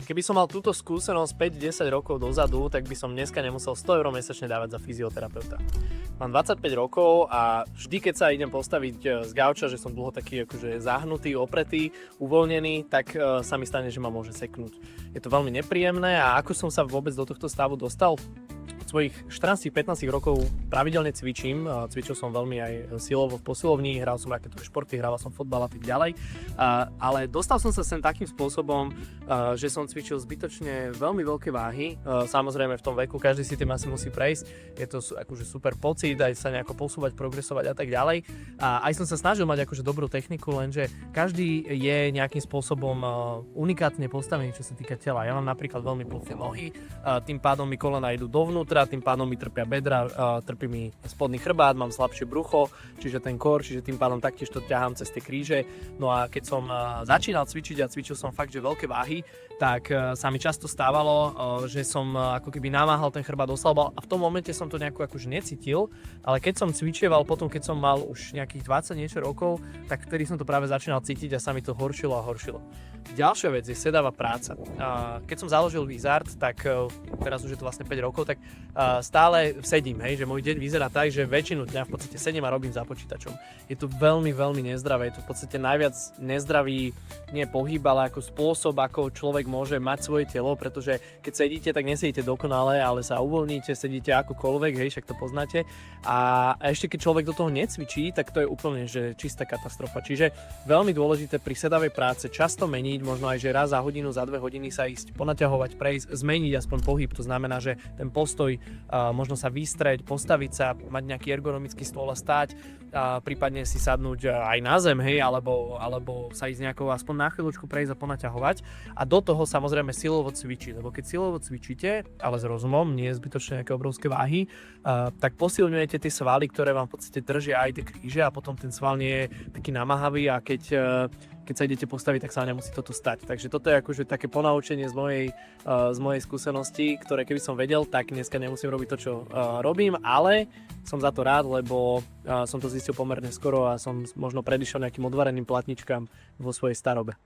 Keby som mal túto skúsenosť 5-10 rokov dozadu, tak by som dneska nemusel 100 € mesačne dávať za fyzioterapeuta. Mám 25 rokov a vždy, keď sa idem postaviť z gauča, že som dlho taký akože zahnutý, opretý, uvoľnený, tak sa mi stane, že ma môže seknúť. Je to veľmi nepríjemné a ako som sa vôbec do tohto stavu dostal? Od svojich 14-15 rokov pravidelne cvičím, cvičil som veľmi aj silovo v posilovni, hral som raketové športy, hral som fotbal a tak ďalej, ale dostal som sa sem takým spôsobom, že som cvičil zbytočne veľmi veľké váhy. Samozrejme v tom veku každý si tým asi musí prejsť, je to akože super pocit, aj sa nejako posúvať, progresovať a tak ďalej. A aj som sa snažil mať akože dobrú techniku, lenže každý je nejakým spôsobom unikátne postavený, čo sa týka tela. Ja mám napríklad veľmi ploché nohy, tým pádom mi kolena idú dovnútra, tým pádom mi trpia bedra, trpí mi spodný chrbát, mám slabšie brucho, čiže ten core, čiže tým pádom taktiež to ťahám cez tie kríže. No a keď som začínal cvičiť a cvičil som fakt, že veľké váhy, tak sa mi často stávalo, že som ako keby namáhal ten chrbát oslabal a v tom momente som to nejako akože necítil, ale keď som cvičieval potom, keď som mal už nejakých 20 niečo rokov, tak vtedy som to práve začínal cítiť a sa mi to horšilo a horšilo. Ďalšia vec je sedavá práca. Keď som založil Wizard, tak teraz už je to vlastne 5 rokov, tak stále sedím, hej, že môj deň vyzerá tak, že väčšinu dňa v podstate sedím a robím za počítačom. Je to veľmi, veľmi nezdravé, je to v podstate najviac nezdravý, nie pohyb, ale ako spôsob, ako človek môže mať svoje telo, pretože keď sedíte, tak nesedíte dokonale, ale sa uvoľníte, sedíte akokoľvek, hej, však to poznáte. A ešte keď človek do toho necvičí, tak to je úplne že čistá katastrofa. Čiže veľmi dôležité pri sedavej práce často meniť, možno aj že raz za hodinu, za 2 hodiny sa ísť ponaťahovať, prejsť, zmeniť aspoň pohyb, to znamená, že ten postoj, možno sa vystreť, postaviť sa, mať nejaký ergonomický stôl a stáť, prípadne si sadnúť aj na zem, hej, alebo sa ísť nejakou aspoň na chvíľučku prejsť a ponaťahovať a do toho samozrejme silovo cvičiť, lebo keď silovo cvičíte, ale s rozumom, nie zbytočne nejaké obrovské váhy, tak posilňujete tie svaly, ktoré vám v podstate držia aj tie kríže a potom ten sval nie je taký namáhavý a keď sa idete postaviť, tak sa nemusí toto stať. Takže toto je akože také ponaučenie z mojej skúsenosti, ktoré keby som vedel, tak dneska nemusím robiť to, čo robím, ale som za to rád, lebo som to zistil pomerne skoro a som možno predišiel nejakým odvareným platničkám vo svojej starobe.